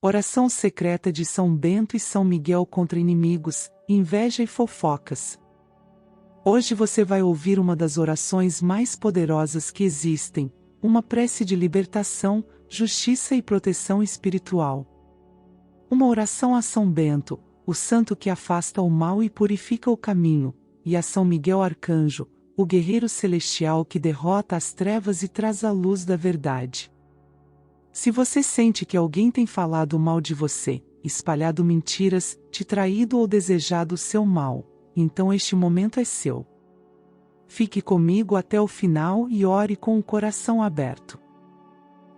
Oração secreta de São Bento e São Miguel contra inimigos, inveja e fofocas. Hoje você vai ouvir uma das orações mais poderosas que existem, uma prece de libertação, justiça e proteção espiritual. Uma oração a São Bento, o santo que afasta o mal e purifica o caminho, e a São Miguel Arcanjo, o guerreiro celestial que derrota as trevas e traz a luz da verdade. Se você sente que alguém tem falado mal de você, espalhado mentiras, te traído ou desejado o seu mal, então este momento é seu. Fique comigo até o final e ore com o coração aberto.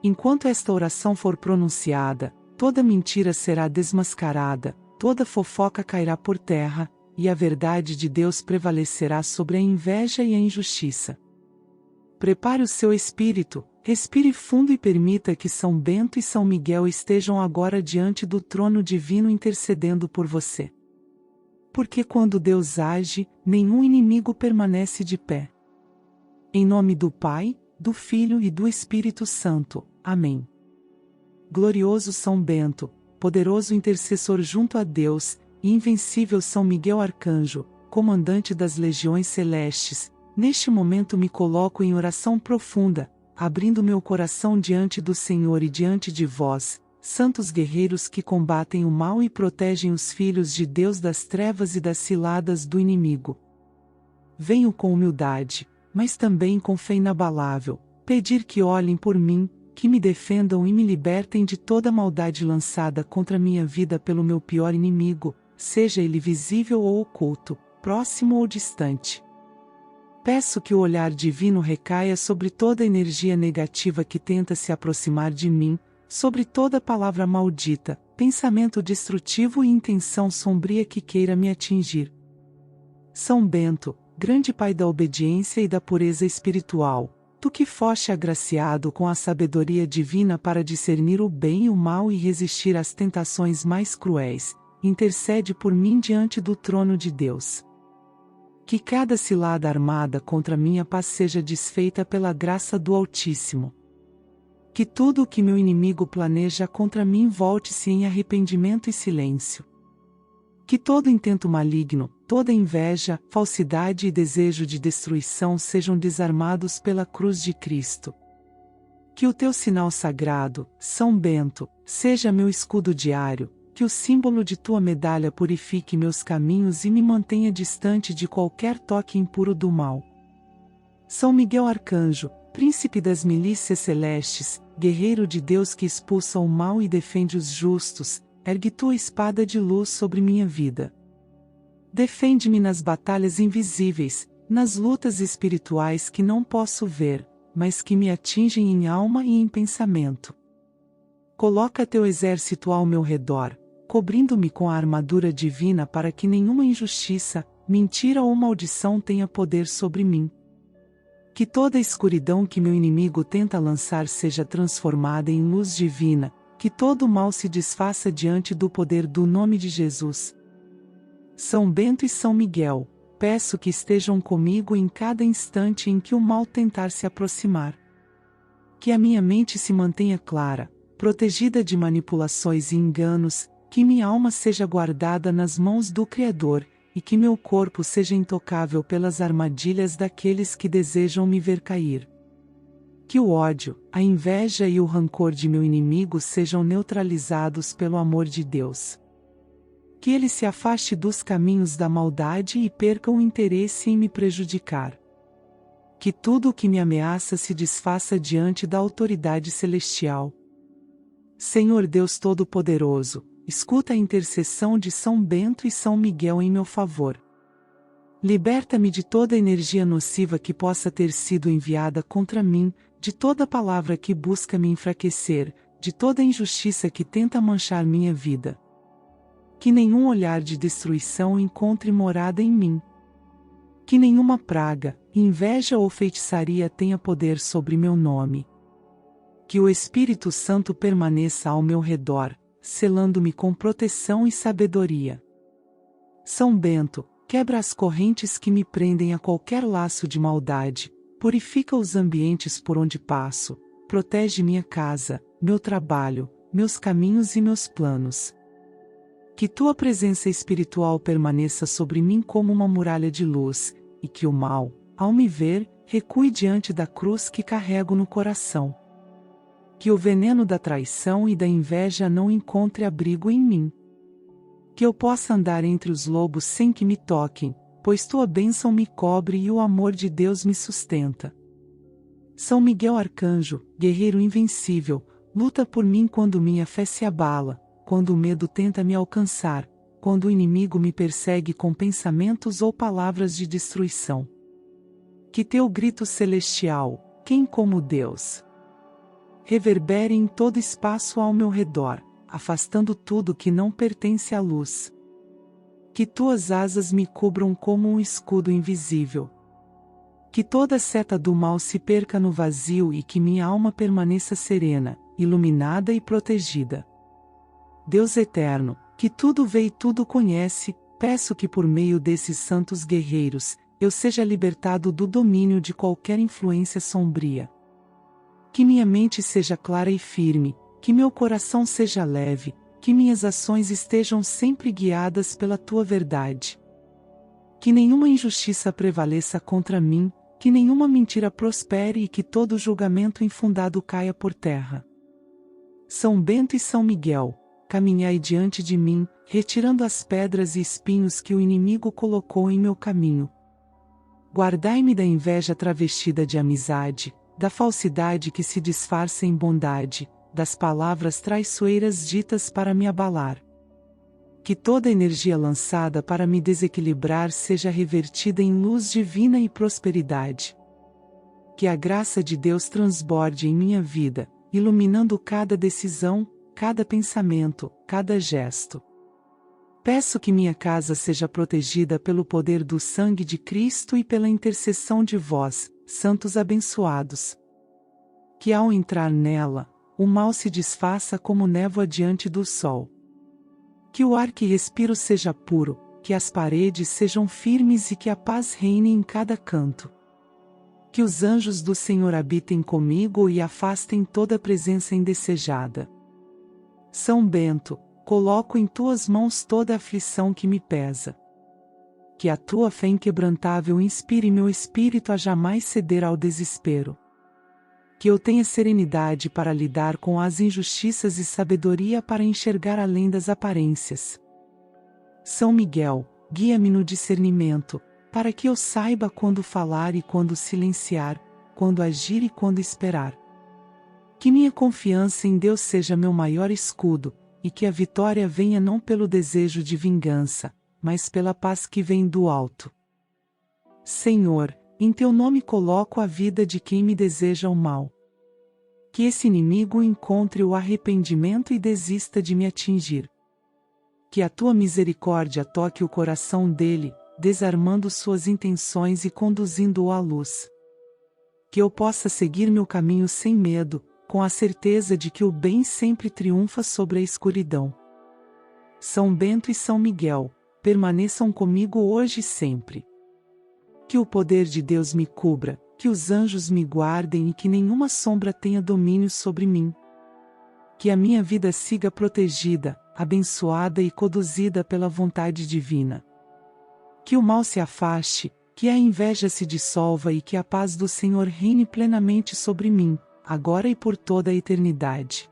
Enquanto esta oração for pronunciada, toda mentira será desmascarada, toda fofoca cairá por terra, e a verdade de Deus prevalecerá sobre a inveja e a injustiça. Prepare o seu espírito, respire fundo e permita que São Bento e São Miguel estejam agora diante do trono divino intercedendo por você. Porque quando Deus age, nenhum inimigo permanece de pé. Em nome do Pai, do Filho e do Espírito Santo. Amém. Glorioso São Bento, poderoso intercessor junto a Deus, e invencível São Miguel Arcanjo, comandante das legiões celestes, neste momento me coloco em oração profunda, abrindo meu coração diante do Senhor e diante de vós, santos guerreiros que combatem o mal e protegem os filhos de Deus das trevas e das ciladas do inimigo. Venho com humildade, mas também com fé inabalável, pedir que olhem por mim, que me defendam e me libertem de toda maldade lançada contra minha vida pelo meu pior inimigo, seja ele visível ou oculto, próximo ou distante. Peço que o olhar divino recaia sobre toda energia negativa que tenta se aproximar de mim, sobre toda palavra maldita, pensamento destrutivo e intenção sombria que queira me atingir. São Bento, grande Pai da obediência e da pureza espiritual, tu que foste agraciado com a sabedoria divina para discernir o bem e o mal e resistir às tentações mais cruéis, intercede por mim diante do trono de Deus. Que cada cilada armada contra minha paz seja desfeita pela graça do Altíssimo. Que tudo o que meu inimigo planeja contra mim volte-se em arrependimento e silêncio. Que todo intento maligno, toda inveja, falsidade e desejo de destruição sejam desarmados pela cruz de Cristo. Que o teu sinal sagrado, São Bento, seja meu escudo diário, que o símbolo de tua medalha purifique meus caminhos e me mantenha distante de qualquer toque impuro do mal. São Miguel Arcanjo, príncipe das milícias celestes, guerreiro de Deus que expulsa o mal e defende os justos, ergue tua espada de luz sobre minha vida. Defende-me nas batalhas invisíveis, nas lutas espirituais que não posso ver, mas que me atingem em alma e em pensamento. Coloca teu exército ao meu redor, cobrindo-me com a armadura divina para que nenhuma injustiça, mentira ou maldição tenha poder sobre mim. Que toda a escuridão que meu inimigo tenta lançar seja transformada em luz divina, que todo o mal se desfaça diante do poder do nome de Jesus. São Bento e São Miguel, peço que estejam comigo em cada instante em que o mal tentar se aproximar. Que a minha mente se mantenha clara, protegida de manipulações e enganos, que minha alma seja guardada nas mãos do Criador, e que meu corpo seja intocável pelas armadilhas daqueles que desejam me ver cair. Que o ódio, a inveja e o rancor de meu inimigo sejam neutralizados pelo amor de Deus. Que ele se afaste dos caminhos da maldade e perca o interesse em me prejudicar. Que tudo o que me ameaça se desfaça diante da autoridade celestial. Senhor Deus Todo-Poderoso, escuta a intercessão de São Bento e São Miguel em meu favor. Liberta-me de toda energia nociva que possa ter sido enviada contra mim, de toda palavra que busca me enfraquecer, de toda injustiça que tenta manchar minha vida. Que nenhum olhar de destruição encontre morada em mim. Que nenhuma praga, inveja ou feitiçaria tenha poder sobre meu nome. Que o Espírito Santo permaneça ao meu redor, selando-me com proteção e sabedoria. São Bento, quebra as correntes que me prendem a qualquer laço de maldade, purifica os ambientes por onde passo, protege minha casa, meu trabalho, meus caminhos e meus planos. Que tua presença espiritual permaneça sobre mim como uma muralha de luz, e que o mal, ao me ver, recue diante da cruz que carrego no coração. Que o veneno da traição e da inveja não encontre abrigo em mim. Que eu possa andar entre os lobos sem que me toquem, pois tua bênção me cobre e o amor de Deus me sustenta. São Miguel Arcanjo, guerreiro invencível, luta por mim quando minha fé se abala, quando o medo tenta me alcançar, quando o inimigo me persegue com pensamentos ou palavras de destruição. Que teu grito celestial, quem como Deus, reverbere em todo espaço ao meu redor, afastando tudo que não pertence à luz. Que tuas asas me cubram como um escudo invisível. Que toda seta do mal se perca no vazio e que minha alma permaneça serena, iluminada e protegida. Deus eterno, que tudo vê e tudo conhece, peço que por meio desses santos guerreiros, eu seja libertado do domínio de qualquer influência sombria. Que minha mente seja clara e firme, que meu coração seja leve, que minhas ações estejam sempre guiadas pela tua verdade. Que nenhuma injustiça prevaleça contra mim, que nenhuma mentira prospere e que todo julgamento infundado caia por terra. São Bento e São Miguel, caminhai diante de mim, retirando as pedras e espinhos que o inimigo colocou em meu caminho. Guardai-me da inveja travestida de amizade, da falsidade que se disfarça em bondade, das palavras traiçoeiras ditas para me abalar. Que toda energia lançada para me desequilibrar seja revertida em luz divina e prosperidade. Que a graça de Deus transborde em minha vida, iluminando cada decisão, cada pensamento, cada gesto. Peço que minha casa seja protegida pelo poder do sangue de Cristo e pela intercessão de vós, santos abençoados. Que ao entrar nela, o mal se desfaça como névoa diante do sol. Que o ar que respiro seja puro, que as paredes sejam firmes e que a paz reine em cada canto. Que os anjos do Senhor habitem comigo e afastem toda presença indesejada. São Bento, coloco em tuas mãos toda a aflição que me pesa. Que a tua fé inquebrantável inspire meu espírito a jamais ceder ao desespero. Que eu tenha serenidade para lidar com as injustiças e sabedoria para enxergar além das aparências. São Miguel, guia-me no discernimento, para que eu saiba quando falar e quando silenciar, quando agir e quando esperar. Que minha confiança em Deus seja meu maior escudo, e que a vitória venha não pelo desejo de vingança, mas pela paz que vem do alto. Senhor, em teu nome coloco a vida de quem me deseja o mal. Que esse inimigo encontre o arrependimento e desista de me atingir. Que a tua misericórdia toque o coração dele, desarmando suas intenções e conduzindo-o à luz. Que eu possa seguir meu caminho sem medo, com a certeza de que o bem sempre triunfa sobre a escuridão. São Bento e São Miguel, permaneçam comigo hoje e sempre. Que o poder de Deus me cubra, que os anjos me guardem e que nenhuma sombra tenha domínio sobre mim. Que a minha vida siga protegida, abençoada e conduzida pela vontade divina. Que o mal se afaste, que a inveja se dissolva e que a paz do Senhor reine plenamente sobre mim, agora e por toda a eternidade.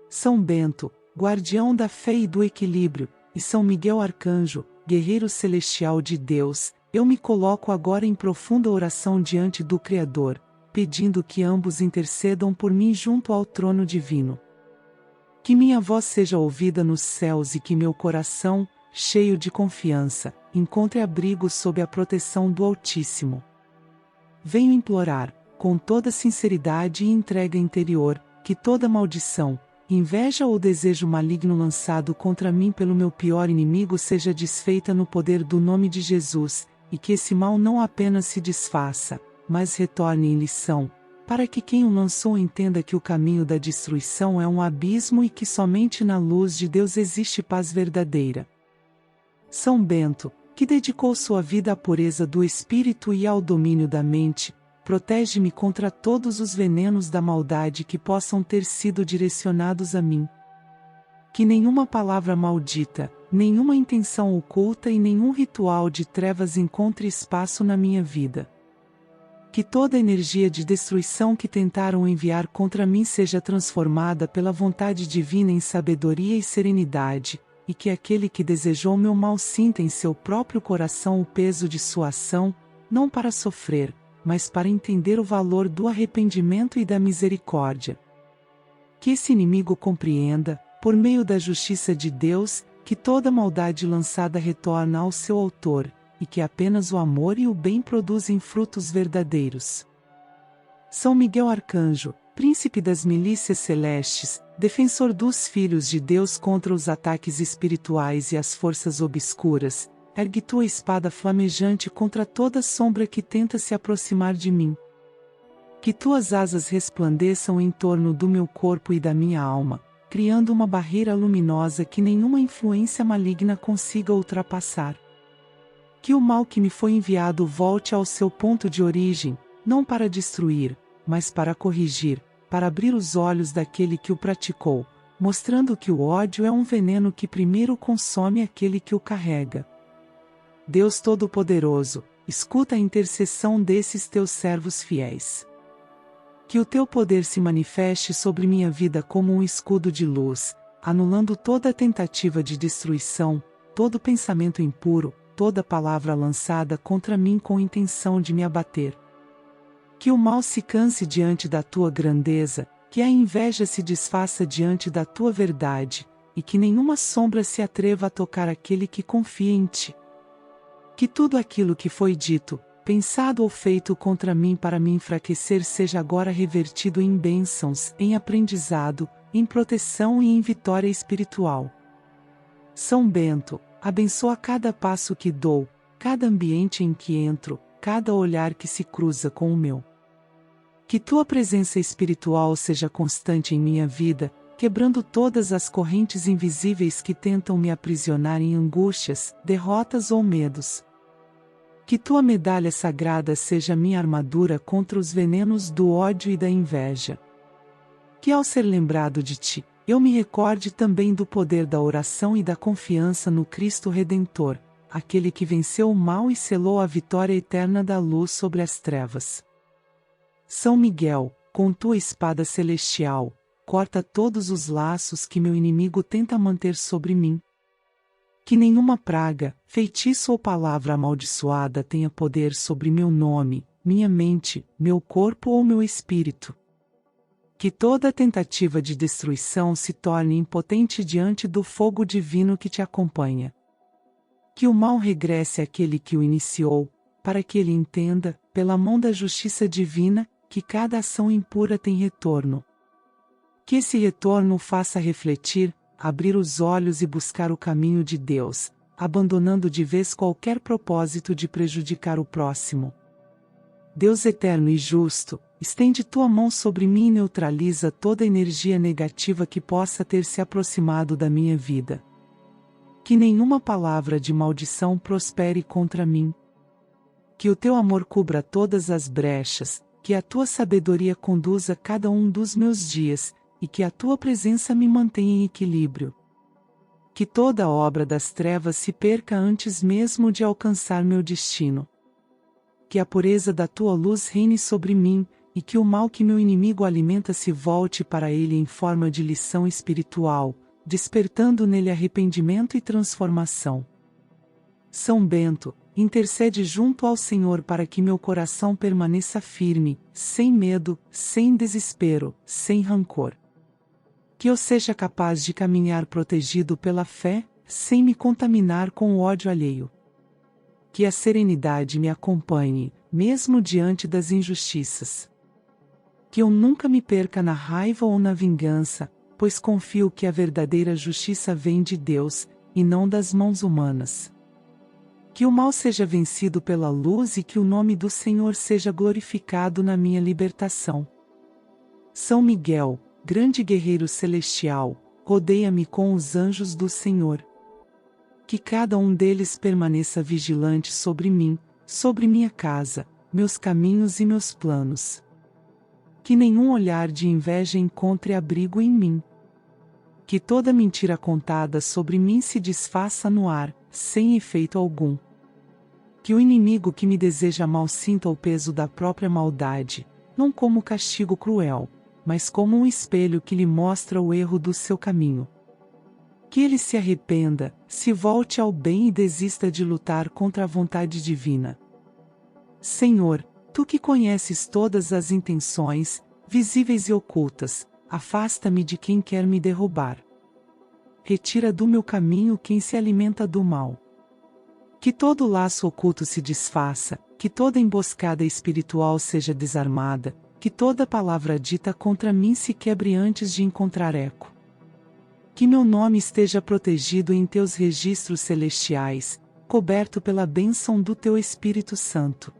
São Bento, guardião da fé e do equilíbrio, e São Miguel Arcanjo, guerreiro celestial de Deus, eu me coloco agora em profunda oração diante do Criador, pedindo que ambos intercedam por mim junto ao trono divino. Que minha voz seja ouvida nos céus e que meu coração, cheio de confiança, encontre abrigo sob a proteção do Altíssimo. Venho implorar, com toda sinceridade e entrega interior, que toda maldição, inveja ou desejo maligno lançado contra mim pelo meu pior inimigo seja desfeita no poder do nome de Jesus, e que esse mal não apenas se desfaça, mas retorne em lição, para que quem o lançou entenda que o caminho da destruição é um abismo e que somente na luz de Deus existe paz verdadeira. São Bento, que dedicou sua vida à pureza do espírito e ao domínio da mente, protege-me contra todos os venenos da maldade que possam ter sido direcionados a mim. Que nenhuma palavra maldita, nenhuma intenção oculta e nenhum ritual de trevas encontre espaço na minha vida. Que toda energia de destruição que tentaram enviar contra mim seja transformada pela vontade divina em sabedoria e serenidade, e que aquele que desejou meu mal sinta em seu próprio coração o peso de sua ação, não para sofrer, mas para entender o valor do arrependimento e da misericórdia. Que esse inimigo compreenda, por meio da justiça de Deus, que toda maldade lançada retorna ao seu autor, e que apenas o amor e o bem produzem frutos verdadeiros. São Miguel Arcanjo, príncipe das milícias celestes, defensor dos filhos de Deus contra os ataques espirituais e as forças obscuras, ergue tua espada flamejante contra toda sombra que tenta se aproximar de mim. Que tuas asas resplandeçam em torno do meu corpo e da minha alma, criando uma barreira luminosa que nenhuma influência maligna consiga ultrapassar. Que o mal que me foi enviado volte ao seu ponto de origem, não para destruir, mas para corrigir, para abrir os olhos daquele que o praticou, mostrando que o ódio é um veneno que primeiro consome aquele que o carrega. Deus Todo-Poderoso, escuta a intercessão desses teus servos fiéis. Que o teu poder se manifeste sobre minha vida como um escudo de luz, anulando toda tentativa de destruição, todo pensamento impuro, toda palavra lançada contra mim com intenção de me abater. Que o mal se canse diante da tua grandeza, que a inveja se desfaça diante da tua verdade, e que nenhuma sombra se atreva a tocar aquele que confia em ti. Que tudo aquilo que foi dito, pensado ou feito contra mim para me enfraquecer seja agora revertido em bênçãos, em aprendizado, em proteção e em vitória espiritual. São Bento, abençoa cada passo que dou, cada ambiente em que entro, cada olhar que se cruza com o meu. Que tua presença espiritual seja constante em minha vida, quebrando todas as correntes invisíveis que tentam me aprisionar em angústias, derrotas ou medos. Que tua medalha sagrada seja minha armadura contra os venenos do ódio e da inveja. Que ao ser lembrado de ti, eu me recorde também do poder da oração e da confiança no Cristo Redentor, aquele que venceu o mal e selou a vitória eterna da luz sobre as trevas. São Miguel, com tua espada celestial, corta todos os laços que meu inimigo tenta manter sobre mim. Que nenhuma praga, feitiço ou palavra amaldiçoada tenha poder sobre meu nome, minha mente, meu corpo ou meu espírito. Que toda tentativa de destruição se torne impotente diante do fogo divino que te acompanha. Que o mal regresse àquele que o iniciou, para que ele entenda, pela mão da justiça divina, que cada ação impura tem retorno. Que esse retorno o faça refletir, abrir os olhos e buscar o caminho de Deus, abandonando de vez qualquer propósito de prejudicar o próximo. Deus eterno e justo, estende tua mão sobre mim e neutraliza toda energia negativa que possa ter se aproximado da minha vida. Que nenhuma palavra de maldição prospere contra mim. Que o teu amor cubra todas as brechas, que a tua sabedoria conduza cada um dos meus dias, e que a tua presença me mantenha em equilíbrio. Que toda obra das trevas se perca antes mesmo de alcançar meu destino. Que a pureza da tua luz reine sobre mim, e que o mal que meu inimigo alimenta se volte para ele em forma de lição espiritual, despertando nele arrependimento e transformação. São Bento, intercede junto ao Senhor para que meu coração permaneça firme, sem medo, sem desespero, sem rancor. Que eu seja capaz de caminhar protegido pela fé, sem me contaminar com o ódio alheio. Que a serenidade me acompanhe, mesmo diante das injustiças. Que eu nunca me perca na raiva ou na vingança, pois confio que a verdadeira justiça vem de Deus, e não das mãos humanas. Que o mal seja vencido pela luz e que o nome do Senhor seja glorificado na minha libertação. São Miguel, grande guerreiro celestial, rodeia-me com os anjos do Senhor. Que cada um deles permaneça vigilante sobre mim, sobre minha casa, meus caminhos e meus planos. Que nenhum olhar de inveja encontre abrigo em mim. Que toda mentira contada sobre mim se desfaça no ar, sem efeito algum. Que o inimigo que me deseja mal sinta o peso da própria maldade, não como castigo cruel, mas como um espelho que lhe mostra o erro do seu caminho. Que ele se arrependa, se volte ao bem e desista de lutar contra a vontade divina. Senhor, Tu que conheces todas as intenções, visíveis e ocultas, afasta-me de quem quer me derrubar. Retira do meu caminho quem se alimenta do mal. Que todo laço oculto se desfaça, que toda emboscada espiritual seja desarmada, que toda palavra dita contra mim se quebre antes de encontrar eco. Que meu nome esteja protegido em Teus registros celestiais, coberto pela bênção do Teu Espírito Santo.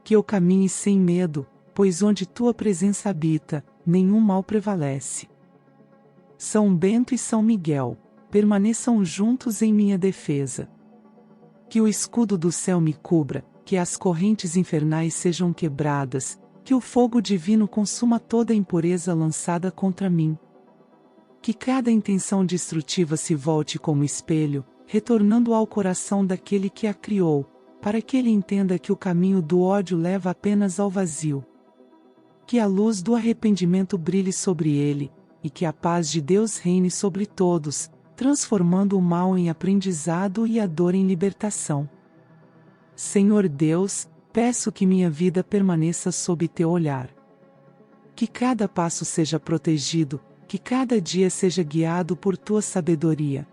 Que eu caminhe sem medo, pois onde Tua presença habita, nenhum mal prevalece. São Bento e São Miguel, permaneçam juntos em minha defesa. Que o escudo do céu me cubra, que as correntes infernais sejam quebradas, que o fogo divino consuma toda a impureza lançada contra mim. Que cada intenção destrutiva se volte como espelho, retornando ao coração daquele que a criou, para que ele entenda que o caminho do ódio leva apenas ao vazio. Que a luz do arrependimento brilhe sobre ele, e que a paz de Deus reine sobre todos, transformando o mal em aprendizado e a dor em libertação. Senhor Deus, peço que minha vida permaneça sob Teu olhar. Que cada passo seja protegido, que cada dia seja guiado por Tua sabedoria.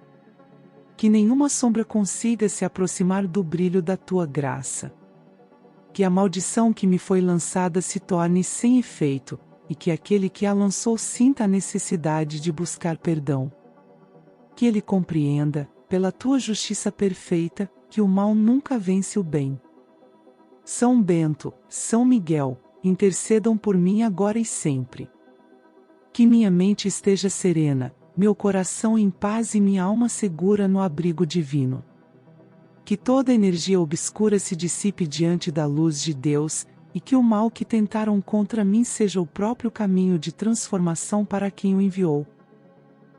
Que nenhuma sombra consiga se aproximar do brilho da Tua graça. Que a maldição que me foi lançada se torne sem efeito, e que aquele que a lançou sinta a necessidade de buscar perdão. Que ele compreenda, pela Tua justiça perfeita, que o mal nunca vence o bem. São Bento, São Miguel, intercedam por mim agora e sempre. Que minha mente esteja serena, meu coração em paz e minha alma segura no abrigo divino. Que toda energia obscura se dissipe diante da luz de Deus, e que o mal que tentaram contra mim seja o próprio caminho de transformação para quem o enviou.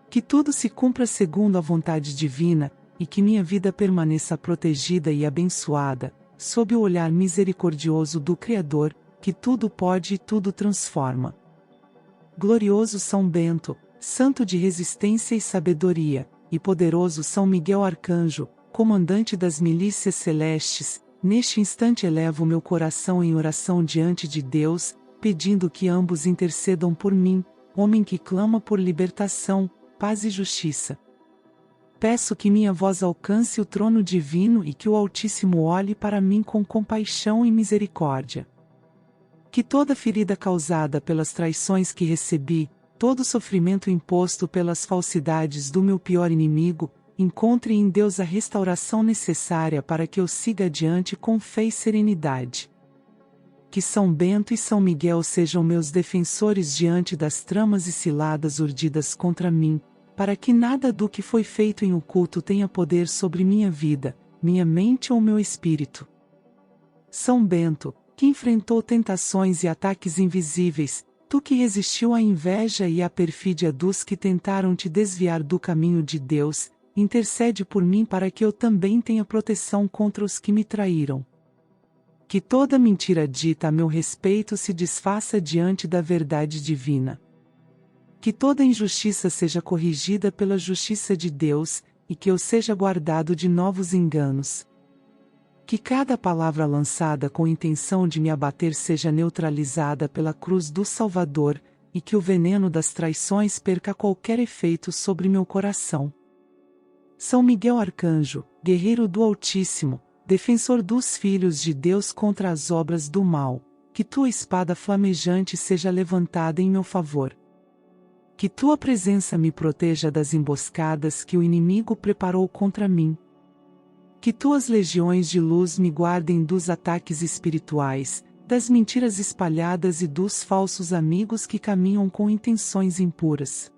Que tudo se cumpra segundo a vontade divina, e que minha vida permaneça protegida e abençoada, sob o olhar misericordioso do Criador, que tudo pode e tudo transforma. Glorioso São Bento, santo de resistência e sabedoria, e poderoso São Miguel Arcanjo, comandante das milícias celestes, neste instante elevo meu coração em oração diante de Deus, pedindo que ambos intercedam por mim, homem que clama por libertação, paz e justiça. Peço que minha voz alcance o trono divino e que o Altíssimo olhe para mim com compaixão e misericórdia. Que toda ferida causada pelas traições que recebi, todo sofrimento imposto pelas falsidades do meu pior inimigo, encontre em Deus a restauração necessária para que eu siga adiante com fé e serenidade. Que São Bento e São Miguel sejam meus defensores diante das tramas e ciladas urdidas contra mim, para que nada do que foi feito em oculto tenha poder sobre minha vida, minha mente ou meu espírito. São Bento, que enfrentou tentações e ataques invisíveis, tu que resistiu à inveja e à perfídia dos que tentaram te desviar do caminho de Deus, intercede por mim para que eu também tenha proteção contra os que me traíram. Que toda mentira dita a meu respeito se desfaça diante da verdade divina. Que toda injustiça seja corrigida pela justiça de Deus, e que eu seja guardado de novos enganos. Que cada palavra lançada com intenção de me abater seja neutralizada pela cruz do Salvador, e que o veneno das traições perca qualquer efeito sobre meu coração. São Miguel Arcanjo, guerreiro do Altíssimo, defensor dos filhos de Deus contra as obras do mal, que tua espada flamejante seja levantada em meu favor. Que tua presença me proteja das emboscadas que o inimigo preparou contra mim. Que tuas legiões de luz me guardem dos ataques espirituais, das mentiras espalhadas e dos falsos amigos que caminham com intenções impuras.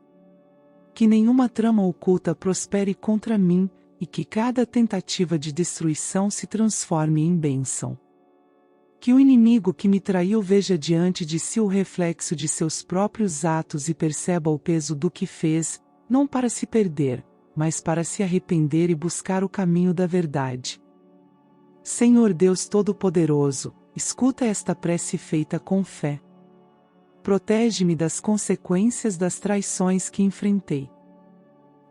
Que nenhuma trama oculta prospere contra mim, e que cada tentativa de destruição se transforme em bênção. Que o inimigo que me traiu veja diante de si o reflexo de seus próprios atos e perceba o peso do que fez, não para se perder, mas para se arrepender e buscar o caminho da verdade. Senhor Deus Todo-Poderoso, escuta esta prece feita com fé. Protege-me das consequências das traições que enfrentei.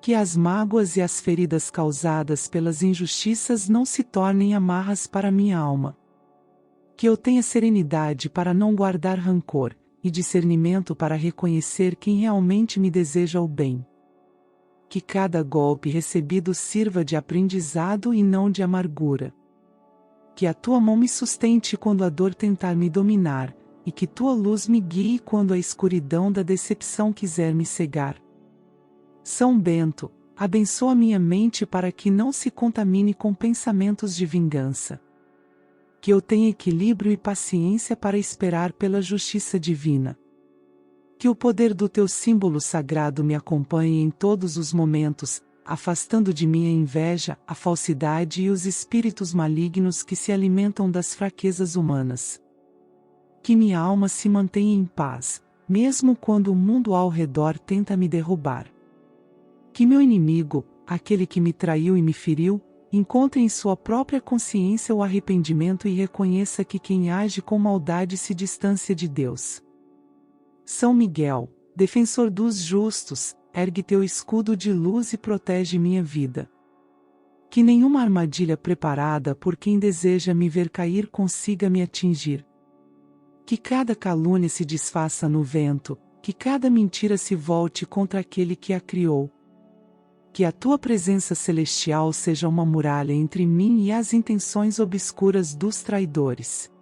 Que as mágoas e as feridas causadas pelas injustiças não se tornem amarras para minha alma. Que eu tenha serenidade para não guardar rancor, e discernimento para reconhecer quem realmente me deseja o bem. Que cada golpe recebido sirva de aprendizado e não de amargura. Que a tua mão me sustente quando a dor tentar me dominar, e que tua luz me guie quando a escuridão da decepção quiser me cegar. São Bento, abençoa minha mente para que não se contamine com pensamentos de vingança. Que eu tenha equilíbrio e paciência para esperar pela justiça divina. Que o poder do teu símbolo sagrado me acompanhe em todos os momentos, afastando de mim a inveja, a falsidade e os espíritos malignos que se alimentam das fraquezas humanas. Que minha alma se mantenha em paz, mesmo quando o mundo ao redor tenta me derrubar. Que meu inimigo, aquele que me traiu e me feriu, encontre em sua própria consciência o arrependimento e reconheça que quem age com maldade se distancia de Deus. São Miguel, defensor dos justos, ergue teu escudo de luz e protege minha vida. Que nenhuma armadilha preparada por quem deseja me ver cair consiga me atingir. Que cada calúnia se desfaça no vento, que cada mentira se volte contra aquele que a criou. Que a tua presença celestial seja uma muralha entre mim e as intenções obscuras dos traidores.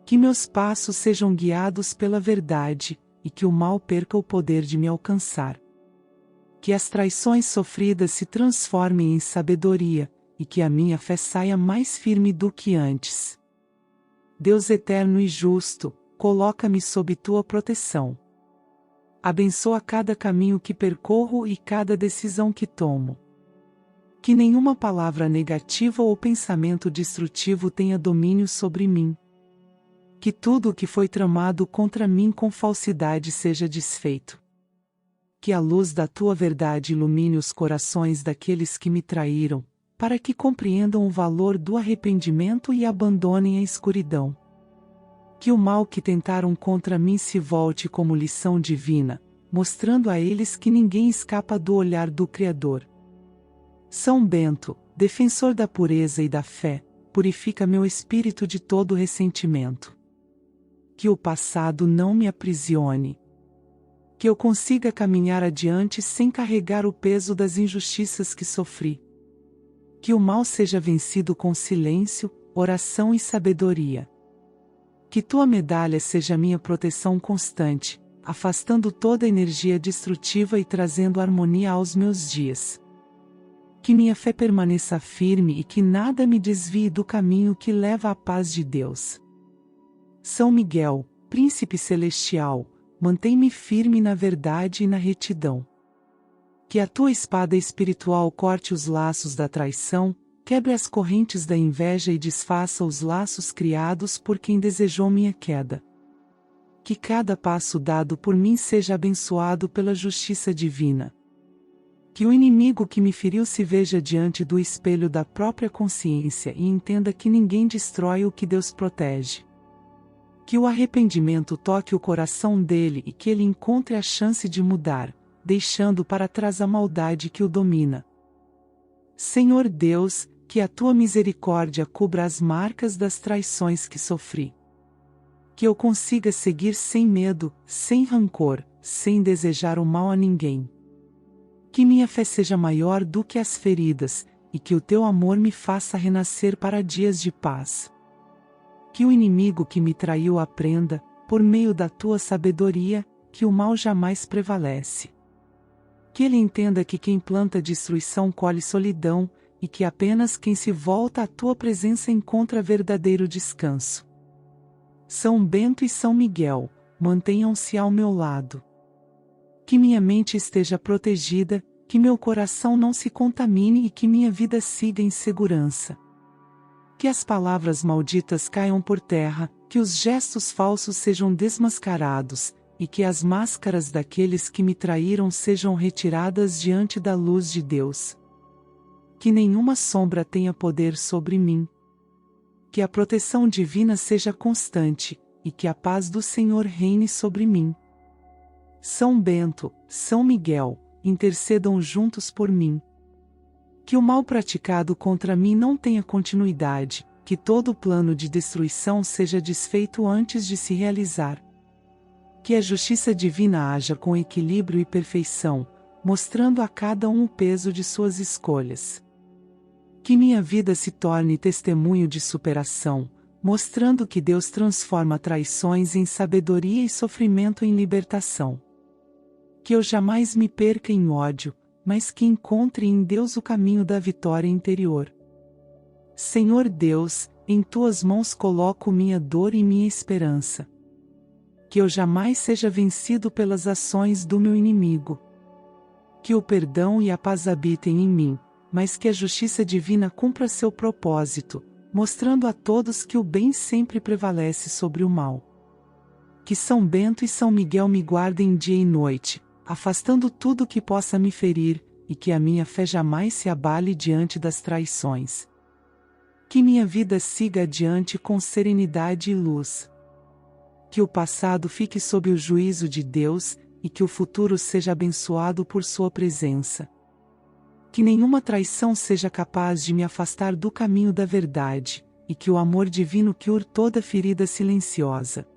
Que meus passos sejam guiados pela verdade, e que o mal perca o poder de me alcançar. Que as traições sofridas se transformem em sabedoria, e que a minha fé saia mais firme do que antes. Deus eterno e justo, coloca-me sob tua proteção. Abençoa cada caminho que percorro e cada decisão que tomo. Que nenhuma palavra negativa ou pensamento destrutivo tenha domínio sobre mim. Que tudo o que foi tramado contra mim com falsidade seja desfeito. Que a luz da tua verdade ilumine os corações daqueles que me traíram, para que compreendam o valor do arrependimento e abandonem a escuridão. Que o mal que tentaram contra mim se volte como lição divina, mostrando a eles que ninguém escapa do olhar do Criador. São Bento, defensor da pureza e da fé, purifica meu espírito de todo ressentimento. Que o passado não me aprisione. Que eu consiga caminhar adiante sem carregar o peso das injustiças que sofri. Que o mal seja vencido com silêncio, oração e sabedoria. Que tua medalha seja minha proteção constante, afastando toda energia destrutiva e trazendo harmonia aos meus dias. Que minha fé permaneça firme e que nada me desvie do caminho que leva à paz de Deus. São Miguel, príncipe celestial, mantém-me firme na verdade e na retidão. Que a tua espada espiritual corte os laços da traição, quebre as correntes da inveja e desfaça os laços criados por quem desejou minha queda. Que cada passo dado por mim seja abençoado pela justiça divina. Que o inimigo que me feriu se veja diante do espelho da própria consciência e entenda que ninguém destrói o que Deus protege. Que o arrependimento toque o coração dele e que ele encontre a chance de mudar, deixando para trás a maldade que o domina. Senhor Deus, que a tua misericórdia cubra as marcas das traições que sofri. Que eu consiga seguir sem medo, sem rancor, sem desejar o mal a ninguém. Que minha fé seja maior do que as feridas, e que o teu amor me faça renascer para dias de paz. Que o inimigo que me traiu aprenda, por meio da tua sabedoria, que o mal jamais prevalece. Que ele entenda que quem planta destruição colhe solidão, e que apenas quem se volta à tua presença encontra verdadeiro descanso. São Bento e São Miguel, mantenham-se ao meu lado. Que minha mente esteja protegida, que meu coração não se contamine e que minha vida siga em segurança. que as palavras malditas caiam por terra, que os gestos falsos sejam desmascarados, e que as máscaras daqueles que me traíram sejam retiradas diante da luz de Deus. Que nenhuma sombra tenha poder sobre mim. Que a proteção divina seja constante, e que a paz do Senhor reine sobre mim. São Bento, São Miguel, intercedam juntos por mim. Que o mal praticado contra mim não tenha continuidade, que todo o plano de destruição seja desfeito antes de se realizar. Que a justiça divina haja com equilíbrio e perfeição, mostrando a cada um o peso de suas escolhas. Que minha vida se torne testemunho de superação, mostrando que Deus transforma traições em sabedoria e sofrimento em libertação. Que eu jamais me perca em ódio, mas que encontre em Deus o caminho da vitória interior. Senhor Deus, em tuas mãos coloco minha dor e minha esperança. Que eu jamais seja vencido pelas ações do meu inimigo. Que o perdão e a paz habitem em mim, mas que a justiça divina cumpra seu propósito, mostrando a todos que o bem sempre prevalece sobre o mal. Que São Bento e São Miguel me guardem dia e noite, afastando tudo que possa me ferir, e que a minha fé jamais se abale diante das traições. Que minha vida siga adiante com serenidade e luz. Que o passado fique sob o juízo de Deus, e que o futuro seja abençoado por sua presença. Que nenhuma traição seja capaz de me afastar do caminho da verdade, e que o amor divino cure toda ferida silenciosa.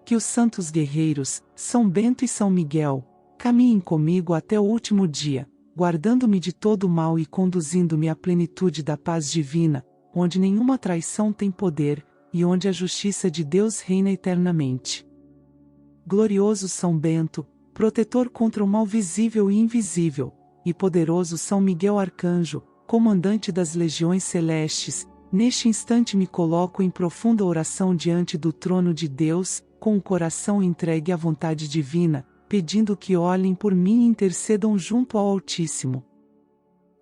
Que os santos guerreiros, São Bento e São Miguel, caminhem comigo até o último dia, guardando-me de todo o mal e conduzindo-me à plenitude da paz divina, onde nenhuma traição tem poder, e onde a justiça de Deus reina eternamente. Glorioso São Bento, protetor contra o mal visível e invisível, e poderoso São Miguel Arcanjo, comandante das legiões celestes, neste instante me coloco em profunda oração diante do trono de Deus, com o coração entregue à vontade divina, pedindo que olhem por mim e intercedam junto ao Altíssimo.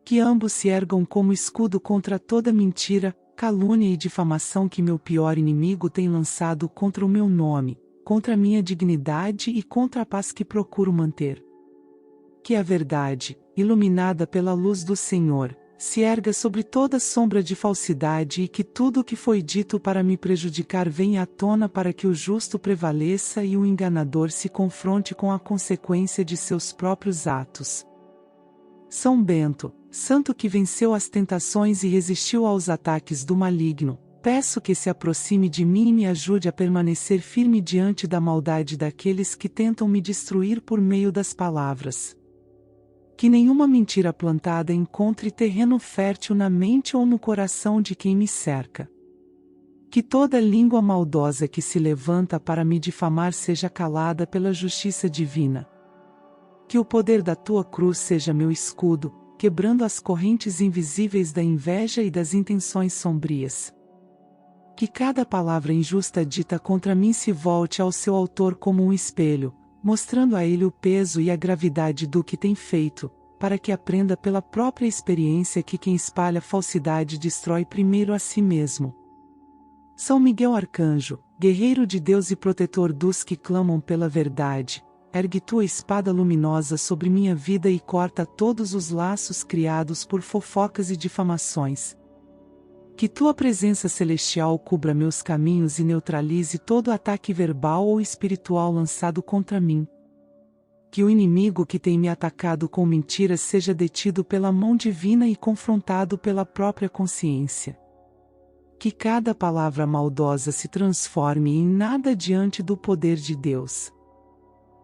Que ambos se ergam como escudo contra toda mentira, calúnia e difamação que meu pior inimigo tem lançado contra o meu nome, contra a minha dignidade e contra a paz que procuro manter. Que a verdade, iluminada pela luz do Senhor, se erga sobre toda sombra de falsidade e que tudo o que foi dito para me prejudicar venha à tona para que o justo prevaleça e o enganador se confronte com a consequência de seus próprios atos. São Bento, santo que venceu as tentações e resistiu aos ataques do maligno, peço que se aproxime de mim e me ajude a permanecer firme diante da maldade daqueles que tentam me destruir por meio das palavras. Que nenhuma mentira plantada encontre terreno fértil na mente ou no coração de quem me cerca. Que toda língua maldosa que se levanta para me difamar seja calada pela justiça divina. Que o poder da tua cruz seja meu escudo, quebrando as correntes invisíveis da inveja e das intenções sombrias. Que cada palavra injusta dita contra mim se volte ao seu autor como um espelho, mostrando a ele o peso e a gravidade do que tem feito, para que aprenda pela própria experiência que quem espalha falsidade destrói primeiro a si mesmo. São Miguel Arcanjo, guerreiro de Deus e protetor dos que clamam pela verdade, ergue tua espada luminosa sobre minha vida e corta todos os laços criados por fofocas e difamações. Que tua presença celestial cubra meus caminhos e neutralize todo ataque verbal ou espiritual lançado contra mim. Que o inimigo que tem me atacado com mentiras seja detido pela mão divina e confrontado pela própria consciência. Que cada palavra maldosa se transforme em nada diante do poder de Deus.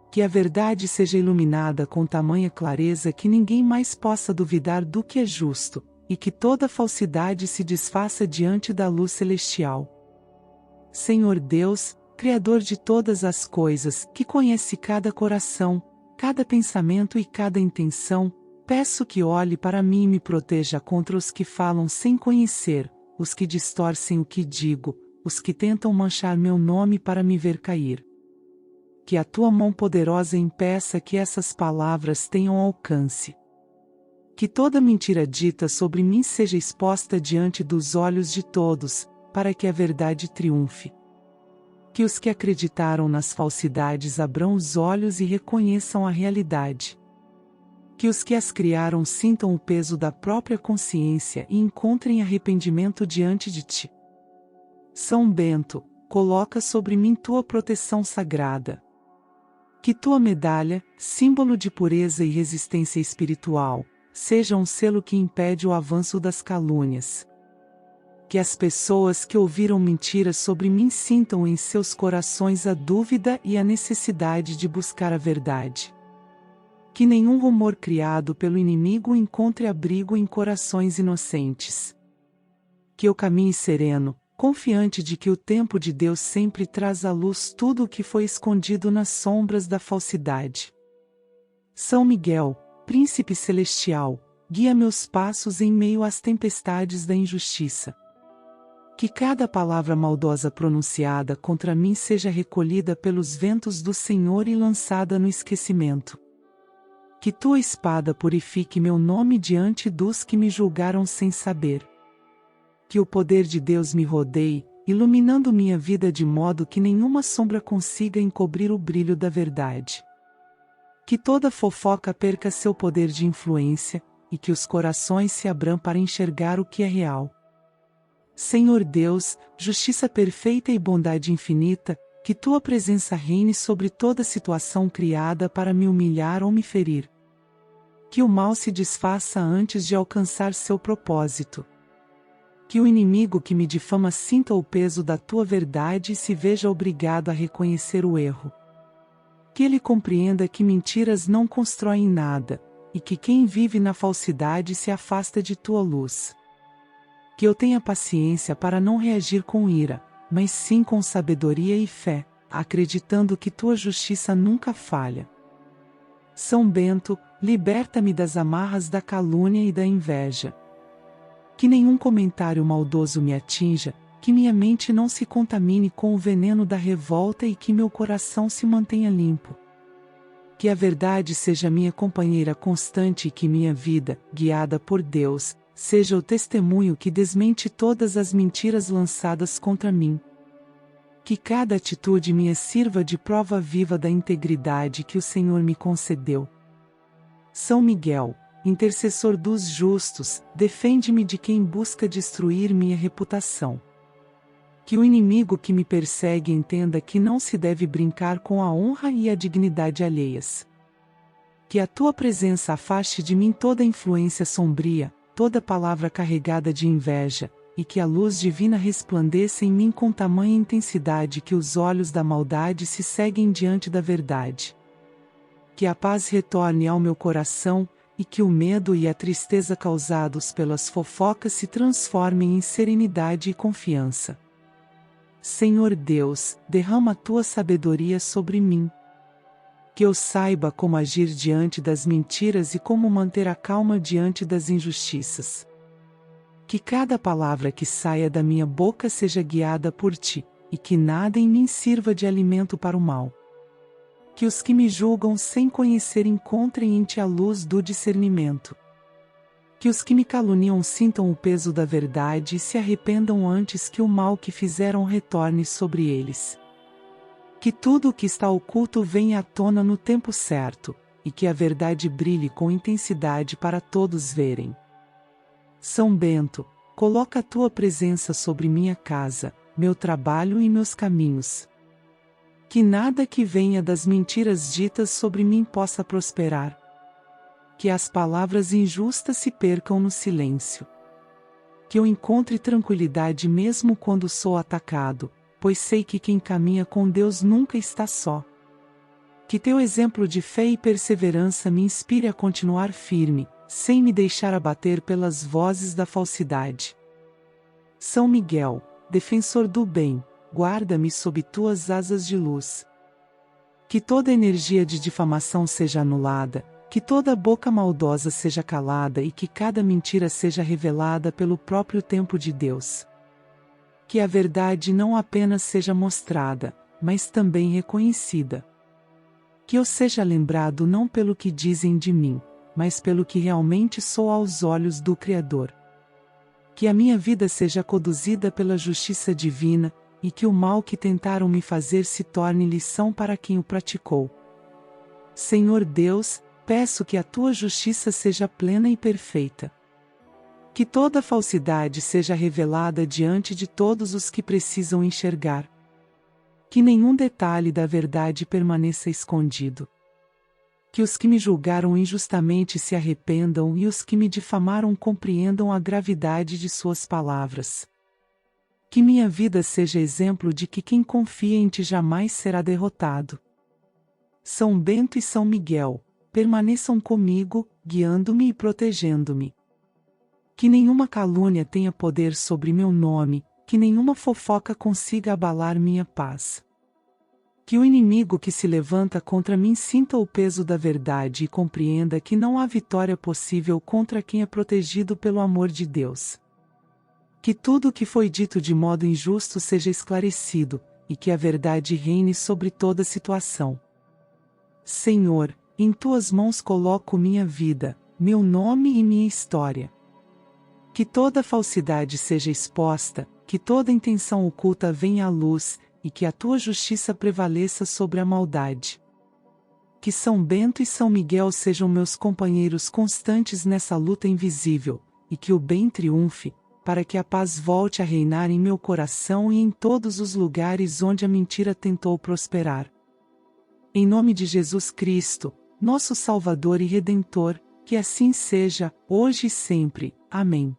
Que a verdade seja iluminada com tamanha clareza que ninguém mais possa duvidar do que é justo, e que toda falsidade se desfaça diante da luz celestial. Senhor Deus, Criador de todas as coisas, que conhece cada coração, cada pensamento e cada intenção, peço que olhe para mim e me proteja contra os que falam sem conhecer, os que distorcem o que digo, os que tentam manchar meu nome para me ver cair. Que a tua mão poderosa impeça que essas palavras tenham alcance. Que toda mentira dita sobre mim seja exposta diante dos olhos de todos, para que a verdade triunfe. Que os que acreditaram nas falsidades abram os olhos e reconheçam a realidade. Que os que as criaram sintam o peso da própria consciência e encontrem arrependimento diante de ti. São Bento, coloca sobre mim tua proteção sagrada. Que tua medalha, símbolo de pureza e resistência espiritual, seja um selo que impede o avanço das calúnias. Que as pessoas que ouviram mentiras sobre mim sintam em seus corações a dúvida e a necessidade de buscar a verdade. Que nenhum rumor criado pelo inimigo encontre abrigo em corações inocentes. Que eu caminhe sereno, confiante de que o tempo de Deus sempre traz à luz tudo o que foi escondido nas sombras da falsidade. São Miguel, príncipe celestial, guia meus passos em meio às tempestades da injustiça. Que cada palavra maldosa pronunciada contra mim seja recolhida pelos ventos do Senhor e lançada no esquecimento. Que tua espada purifique meu nome diante dos que me julgaram sem saber. Que o poder de Deus me rodeie, iluminando minha vida de modo que nenhuma sombra consiga encobrir o brilho da verdade. Que toda fofoca perca seu poder de influência, e que os corações se abram para enxergar o que é real. Senhor Deus, justiça perfeita e bondade infinita, que tua presença reine sobre toda situação criada para me humilhar ou me ferir. Que o mal se desfaça antes de alcançar seu propósito. Que o inimigo que me difama sinta o peso da tua verdade e se veja obrigado a reconhecer o erro. Que ele compreenda que mentiras não constroem nada, e que quem vive na falsidade se afasta de tua luz. Que eu tenha paciência para não reagir com ira, mas sim com sabedoria e fé, acreditando que tua justiça nunca falha. São Bento, liberta-me das amarras da calúnia e da inveja. Que nenhum comentário maldoso me atinja, que minha mente não se contamine com o veneno da revolta e que meu coração se mantenha limpo. Que a verdade seja minha companheira constante e que minha vida, guiada por Deus, seja o testemunho que desmente todas as mentiras lançadas contra mim. Que cada atitude minha sirva de prova viva da integridade que o Senhor me concedeu. São Miguel, intercessor dos justos, defende-me de quem busca destruir minha reputação. Que o inimigo que me persegue entenda que não se deve brincar com a honra e a dignidade alheias. Que a tua presença afaste de mim toda influência sombria, toda palavra carregada de inveja, e que a luz divina resplandeça em mim com tamanha intensidade que os olhos da maldade se ceguem diante da verdade. Que a paz retorne ao meu coração, e que o medo e a tristeza causados pelas fofocas se transformem em serenidade e confiança. Senhor Deus, derrama a tua sabedoria sobre mim. Que eu saiba como agir diante das mentiras e como manter a calma diante das injustiças. Que cada palavra que saia da minha boca seja guiada por ti, e que nada em mim sirva de alimento para o mal. Que os que me julgam sem conhecer encontrem em ti a luz do discernimento. Que os que me caluniam sintam o peso da verdade e se arrependam antes que o mal que fizeram retorne sobre eles. Que tudo o que está oculto venha à tona no tempo certo, e que a verdade brilhe com intensidade para todos verem. São Bento, coloca a tua presença sobre minha casa, meu trabalho e meus caminhos. Que nada que venha das mentiras ditas sobre mim possa prosperar. Que as palavras injustas se percam no silêncio. Que eu encontre tranquilidade mesmo quando sou atacado, pois sei que quem caminha com Deus nunca está só. Que teu exemplo de fé e perseverança me inspire a continuar firme, sem me deixar abater pelas vozes da falsidade. São Miguel, defensor do bem, guarda-me sob tuas asas de luz. Que toda energia de difamação seja anulada, que toda boca maldosa seja calada e que cada mentira seja revelada pelo próprio tempo de Deus. Que a verdade não apenas seja mostrada, mas também reconhecida. Que eu seja lembrado não pelo que dizem de mim, mas pelo que realmente sou aos olhos do Criador. Que a minha vida seja conduzida pela justiça divina, e que o mal que tentaram me fazer se torne lição para quem o praticou. Senhor Deus, peço que a tua justiça seja plena e perfeita. Que toda falsidade seja revelada diante de todos os que precisam enxergar. Que nenhum detalhe da verdade permaneça escondido. Que os que me julgaram injustamente se arrependam e os que me difamaram compreendam a gravidade de suas palavras. Que minha vida seja exemplo de que quem confia em ti jamais será derrotado. São Bento e São Miguel, permaneçam comigo, guiando-me e protegendo-me. Que nenhuma calúnia tenha poder sobre meu nome, que nenhuma fofoca consiga abalar minha paz. Que o inimigo que se levanta contra mim sinta o peso da verdade e compreenda que não há vitória possível contra quem é protegido pelo amor de Deus. Que tudo o que foi dito de modo injusto seja esclarecido, e que a verdade reine sobre toda situação. Senhor, em tuas mãos coloco minha vida, meu nome e minha história. Que toda falsidade seja exposta, que toda intenção oculta venha à luz, e que a tua justiça prevaleça sobre a maldade. Que São Bento e São Miguel sejam meus companheiros constantes nessa luta invisível, e que o bem triunfe, para que a paz volte a reinar em meu coração e em todos os lugares onde a mentira tentou prosperar. Em nome de Jesus Cristo, nosso Salvador e Redentor, que assim seja, hoje e sempre. Amém.